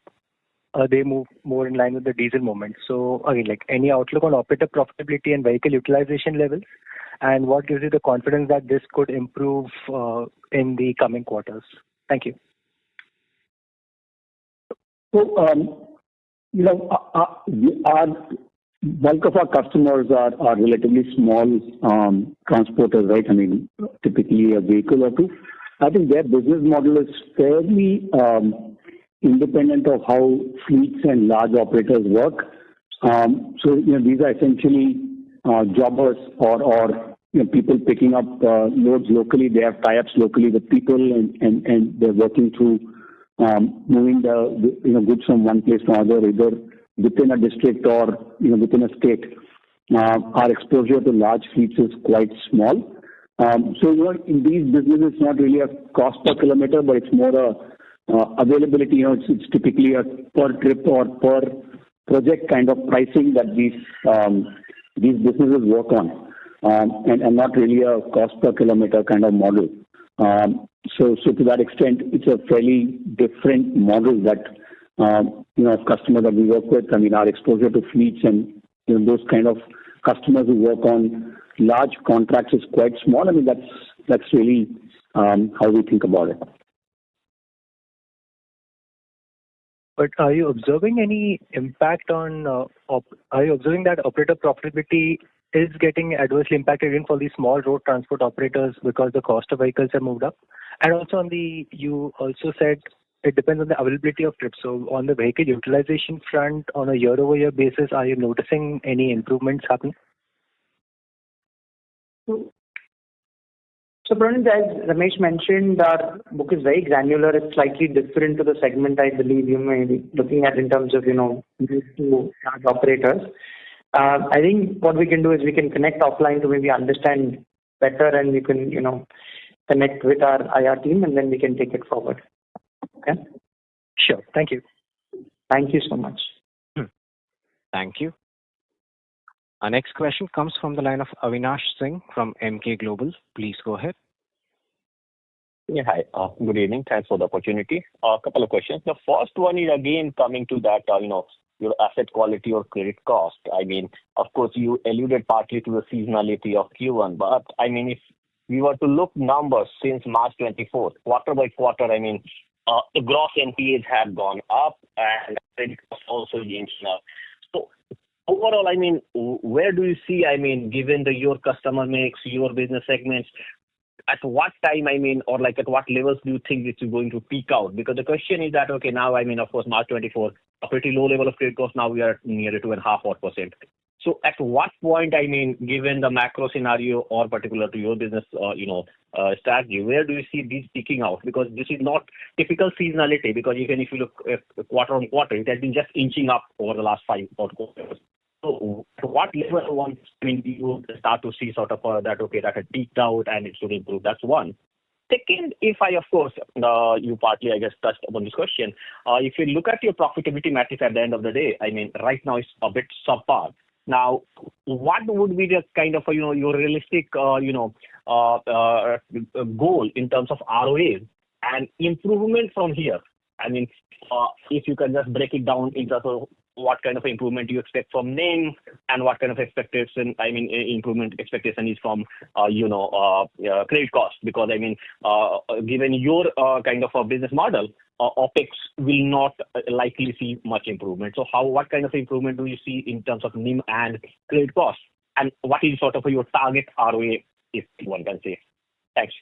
Speaker 8: they move more in line with the diesel movement. So again, any outlook on operator profitability and vehicle utilization levels, and what gives you the confidence that this could improve in the coming quarters? Thank you.
Speaker 3: So, our bulk of our customers are relatively small transporters, right? I mean, typically a vehicle or two. I think their business model is fairly independent of how fleets and large operators work. So, these are essentially jobbers or people picking up loads locally. They have tie-ups locally with people, and they're working through moving the goods from one place to another, either within a district or within a state. Our exposure to large fleets is quite small. So in these businesses, it's not really a cost per kilometer, but it's more availability. It's typically a per trip or per project kind of pricing that these businesses work on, and not really a cost per kilometer kind of model. So to that extent, it's a fairly different model that customers that we work with. I mean, our exposure to fleets and those kind of customers who work on large contracts is quite small. I mean, that's really how we think about it.
Speaker 8: But are you observing any impact on? Are you observing that operator profitability is getting adversely impacted in for these small road transport operators because the cost of vehicles have moved up? And also you also said it depends on the availability of trips. So on the vehicle utilization front, on a year-over-year basis, are you noticing any improvements happening?
Speaker 4: So, Pranit, as Ramesh mentioned, our book is very granular. It's slightly different to the segment I believe you may be looking at in terms of, these two large operators. I think what we can do is we can connect offline to maybe understand better, and we can, connect with our IR team, and then we can take it forward. Okay?
Speaker 8: Sure. Thank you.
Speaker 4: Thank you so much.
Speaker 1: Thank you. Our next question comes from the line of Avinash Singh from Emkay Global. Please go ahead.
Speaker 7: Yeah, hi. Good evening. Thanks for the opportunity. A couple of questions. The first one is again coming to that, your asset quality or credit cost. I mean, of course, you alluded partly to the seasonality of Q1, but I mean, if we were to look numbers since March 24th, quarter by quarter, I mean, the gross NPAs have gone up and credit cost also inching up. So overall, I mean, where do you see, I mean, given your customer mix, your business segments, at what time, I mean, or like at what levels do you think this is going to peak out? Because the question is that, okay, now, I mean, of course, March 24, a pretty low level of credit cost, now we are near 2.5%. So at what point, I mean, given the macro scenario or particular to your business, strategy, where do you see this peaking out? Because this is not typical seasonality, because even if you look quarter on quarter, it has been just inching up over the last 5 quarters. So at what level once you start to see sort of that, okay, that had peaked out and it should improve? That's one. Second, if I, of course, you partly, I guess, touched upon this question. If you look at your profitability metrics at the end of the day, I mean, right now it's a bit subpar. Now, what would be the kind of, your realistic, goal in terms of ROA and improvement from here? I mean, if you can just break it down in terms of what kind of improvement you expect from NIM and what kind of expectation, I mean, improvement expectation is from, credit cost. Because, I mean, given your kind of a business model, OPEX will not likely see much improvement. So what kind of improvement do you see in terms of NIM and credit cost? And what is sort of your target ROA, if one can say? Thanks.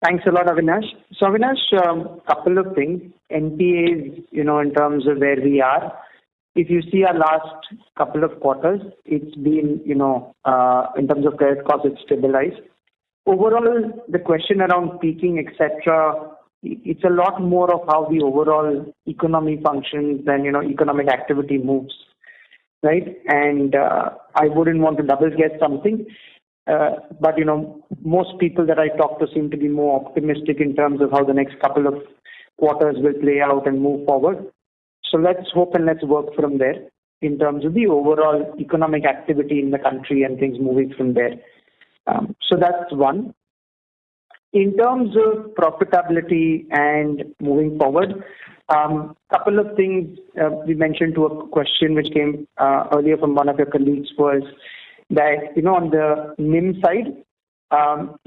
Speaker 4: Thanks a lot, Avinash. So, Avinash, couple of things. NPAs, in terms of where we are. If you see our last couple of quarters, it's been, in terms of credit cost, it's stabilized. Overall, the question around peaking, etc., it's a lot more of how the overall economy functions than, economic activity moves, right? And I wouldn't want to double guess something. But, most people that I talk to seem to be more optimistic in terms of how the next couple of quarters will play out and move forward. So let's hope and let's work from there in terms of the overall economic activity in the country and things moving from there. So that's one. In terms of profitability and moving forward, couple of things we mentioned to a question which came earlier from one of your colleagues was that, on the NIM side,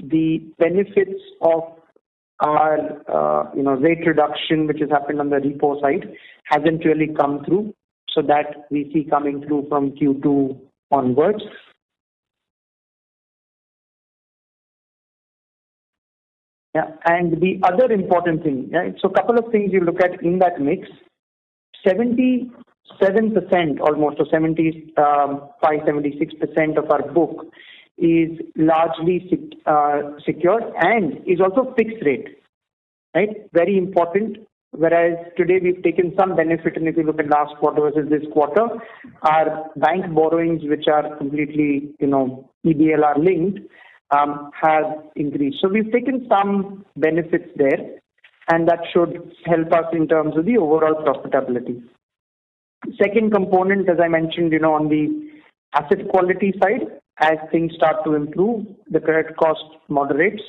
Speaker 4: the benefits of our, rate reduction, which has happened on the repo side, hasn't really come through. So that we see coming through from Q2 onwards. Yeah, and the other important thing, right? So a couple of things you look at in that mix, 77% almost, or 76% of our book is largely secured and is also fixed rate, right? Very important. Whereas today we've taken some benefit, and if you look at last quarter versus this quarter, our bank borrowings, which are completely, EBLR linked, have increased. So we've taken some benefits there, and that should help us in terms of the overall profitability. Second component, as I mentioned, on the asset quality side, as things start to improve, the credit cost moderates.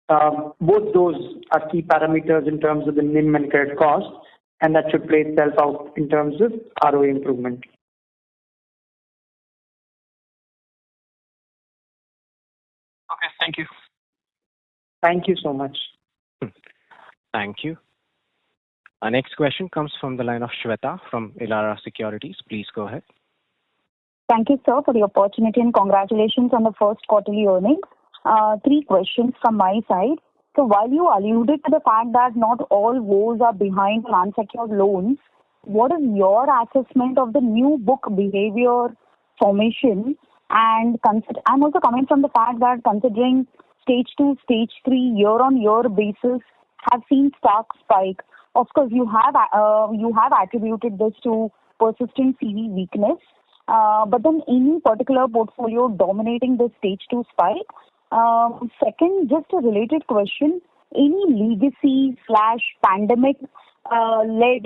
Speaker 4: Both those are key parameters in terms of the NIM and credit cost, and that should play itself out in terms of ROA improvement.
Speaker 7: Okay, thank you.
Speaker 4: Thank you so much.
Speaker 1: Thank you. Our next question comes from the line of Shweta from Elara Securities. Please go ahead.
Speaker 11: Thank you, sir, for the opportunity, and congratulations on the first quarterly earnings. 3 questions from my side. So while you alluded to the fact that not all woes are behind unsecured loans, what is your assessment of the new book behavior formation And I'm also coming from the fact that considering stage 2, stage 3 year-on-year basis have seen stark spike. Of course, you have attributed this to persistent CV weakness, but then any particular portfolio dominating the stage 2 spike? Second, just a related question, any legacy / pandemic led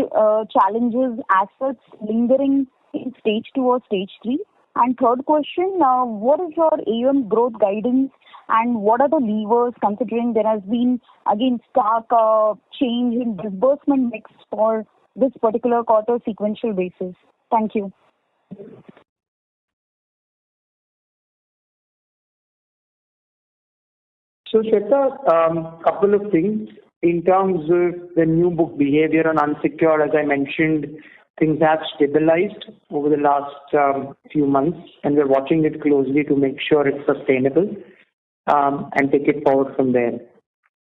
Speaker 11: challenges, assets lingering in stage 2 or stage 3? And third question, what is your AUM growth guidance and what are the levers considering there has been again stark change in disbursement mix for this particular quarter sequential basis? Thank you.
Speaker 4: So, Shweta, couple of things. In terms of the new book behavior on unsecured, as I mentioned, things have stabilized over the last few months, and we're watching it closely to make sure it's sustainable and take it forward from there.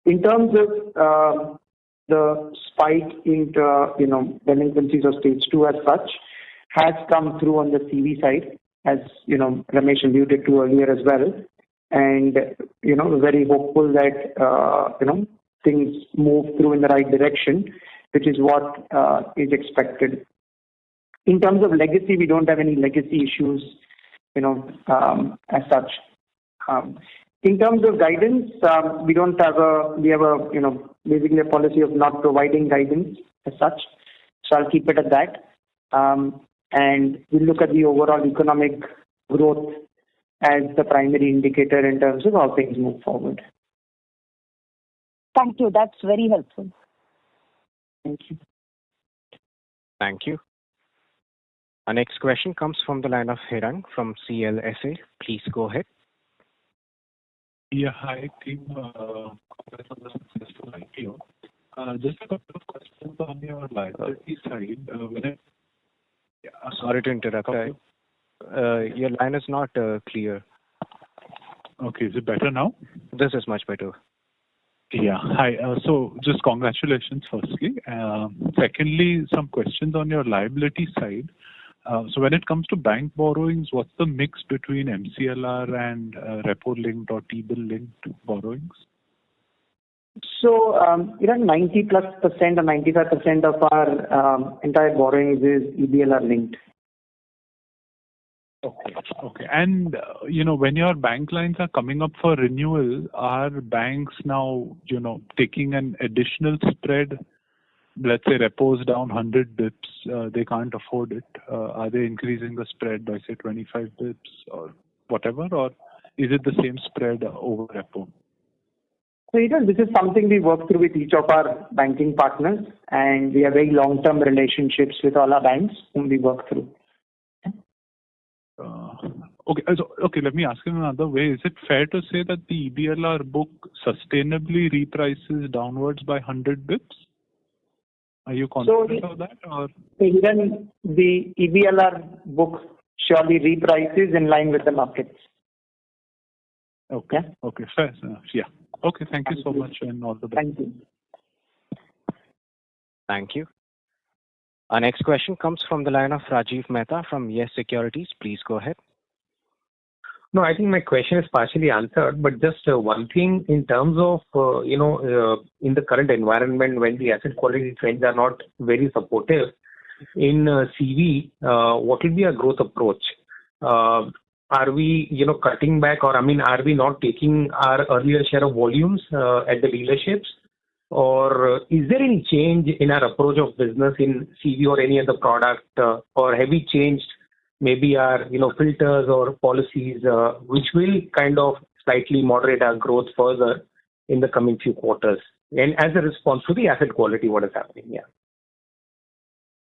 Speaker 4: In terms of the spike in delinquencies of stage 2 as such, has come through on the CV side, as Ramesh alluded to earlier as well. And we're very hopeful that things move through in the right direction, which is what is expected. In terms of legacy, we don't have any legacy issues, as such. In terms of guidance, we have basically a policy of not providing guidance as such. So I'll keep it at that. And we'll look at the overall economic growth as the primary indicator in terms of how things move forward.
Speaker 11: Thank you. That's very helpful.
Speaker 4: Thank you.
Speaker 1: Thank you. Our next question comes from the line of Hiran from CLSA. Please go ahead.
Speaker 12: Yeah, hi team. Congrats on the successful IPO. Just a couple of questions on your liability side.
Speaker 1: Sorry to interrupt. Your line is not clear.
Speaker 12: Okay, is it better now?
Speaker 1: This is much better.
Speaker 12: Yeah, hi. So just congratulations firstly. Secondly, some questions on your liability side. So when it comes to bank borrowings, what's the mix between MCLR and repo-linked or T-bill linked borrowings?
Speaker 4: So, 90+% or 95% of our entire borrowings is EBLR linked.
Speaker 12: Okay. And, when your bank lines are coming up for renewal, are banks now, taking an additional spread? Let's say repos down 100 bips, they can't afford it. Are they increasing the spread by, say, 25 bips or whatever? Or is it the same spread over repo?
Speaker 4: So, this is something we work through with each of our banking partners, and we have very long-term relationships with all our banks whom we work through.
Speaker 12: Okay, let me ask in another way. Is it fair to say that the EBLR book sustainably reprices downwards by 100 bips? Are you confident of that? Or?
Speaker 4: Even the EBLR book surely reprices in line with the markets.
Speaker 12: Okay, fair enough. Yeah. Okay, thank you so much and all the best.
Speaker 4: Thank you.
Speaker 1: Thank you. Our next question comes from the line of Rajiv Mehta from Yes Securities. Please go ahead.
Speaker 6: No, I think my question is partially answered, but just one thing in terms of, in the current environment when the asset quality trends are not very supportive in CV, what will be our growth approach? Are we, cutting back or, are we not taking our earlier share of volumes at the dealerships? Or is there any change in our approach of business in CV or any other product? Or have we changed maybe our, filters or policies, which will kind of slightly moderate our growth further in the coming few quarters? And as a response to the asset quality, what is happening? Yeah.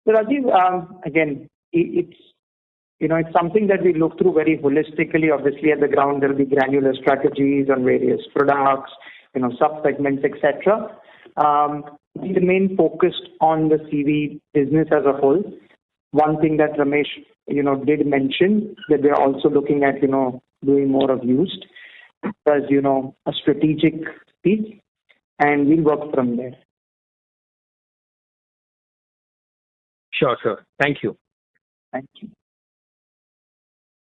Speaker 4: So Rajiv, again, it's something that we look through very holistically. Obviously, at the ground, there will be granular strategies on various products, sub-segments, etc. We remain focused on the CV business as a whole. One thing that Ramesh, did mention that we're also looking at, doing more of used as, a strategic piece, and we'll work from there.
Speaker 6: Sure. Thank you.
Speaker 4: Thank you.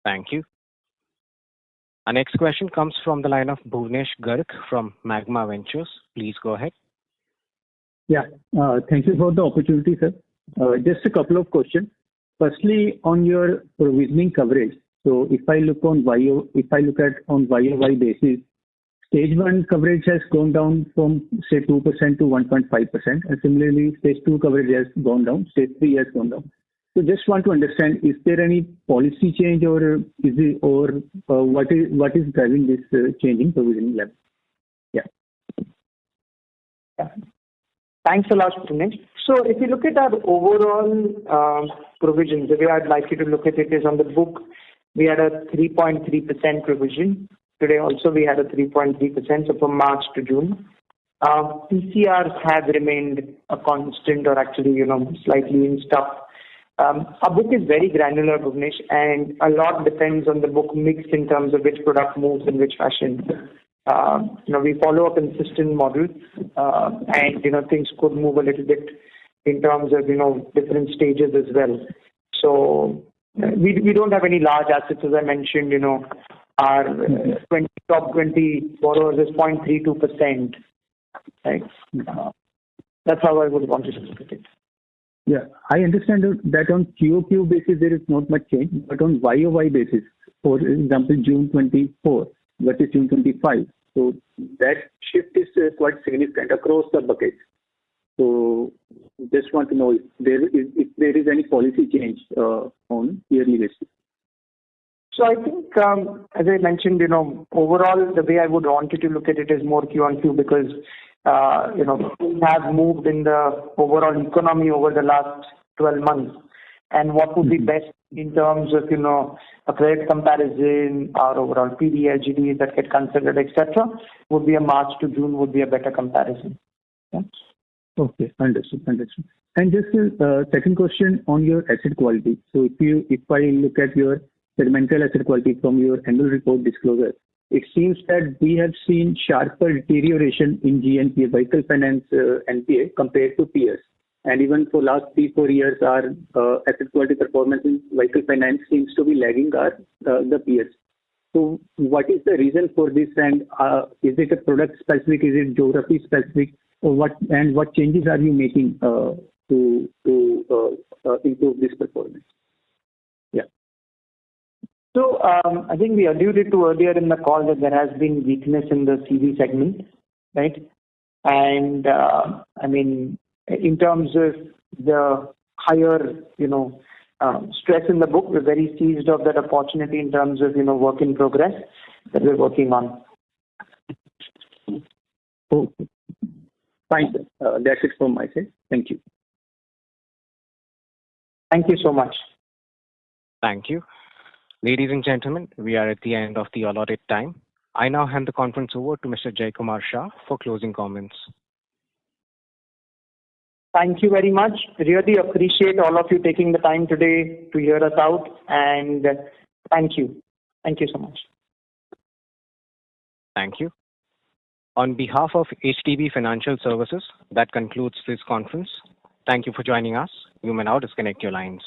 Speaker 1: Thank you. Our next question comes from the line of Bhuvnesh Garg from Magma Ventures. Please go ahead.
Speaker 13: Yeah. Thank you for the opportunity, sir. Just a couple of questions. Firstly, on your provisioning coverage. So if I look at on YOY basis, Stage 1 coverage has gone down from, say, 2% to 1.5%, and similarly, Stage 2 coverage has gone down, Stage 3 has gone down. So just want to understand, is there any policy change or what is driving this change in provisioning level? Yeah.
Speaker 4: Thanks a lot, Bhuvnesh. So if you look at our overall provisions, the way I'd like you to look at it is on the book, we had a 3.3% provision. Today also we had a 3.3%, so from March to June. PCRs have remained a constant or actually, slightly inched up. Our book is very granular, Bhuvnesh, and a lot depends on the book mix in terms of which product moves in which fashion. We follow a consistent model, and things could move a little bit in terms of different stages as well. So we don't have any large assets, as I mentioned. Our top 20 borrowers is 0.32%. Right? That's how I would want to look at it.
Speaker 13: Yeah, I understand that on QOQ basis there is not much change, but on YOY basis, for example, June 24 versus June 25, so that shift is quite significant across the buckets. So just want to know if there is any policy change on yearly basis.
Speaker 4: So I think, as I mentioned, overall, the way I would want you to look at it is more Q on Q because, we have moved in the overall economy over the last 12 months. And what would be best in terms of, a credit comparison, our overall PD, LGDs that get considered, etc., would be a March to June would be a better comparison. Yeah?
Speaker 13: Okay, understood. And just a second question on your asset quality. So if I look at your segmental asset quality from your annual report disclosure, it seems that we have seen sharper deterioration in GNPA, vehicle finance NPA compared to peers. And even for last 3-4 years, our asset quality performance in vehicle finance seems to be lagging the peers. So what is the reason for this? And is it a product specific? Is it geography specific? Or what changes are you making to improve this performance? Yeah.
Speaker 4: So I think we alluded to earlier in the call that there has been weakness in the CV segment, right? And in terms of the higher, stress in the book, we're very seized of that opportunity in terms of, work in progress that we're working on.
Speaker 13: Okay. Fine, sir. That's it from my side. Thank you.
Speaker 4: Thank you so much.
Speaker 1: Thank you. Ladies and gentlemen, we are at the end of the allotted time. I now hand the conference over to Mr. Jaykumar Shah for closing comments.
Speaker 4: Thank you very much. Really appreciate all of you taking the time today to hear us out, and thank you. Thank you so much.
Speaker 1: Thank you. On behalf of HDB Financial Services, that concludes this conference. Thank you for joining us. You may now disconnect your lines.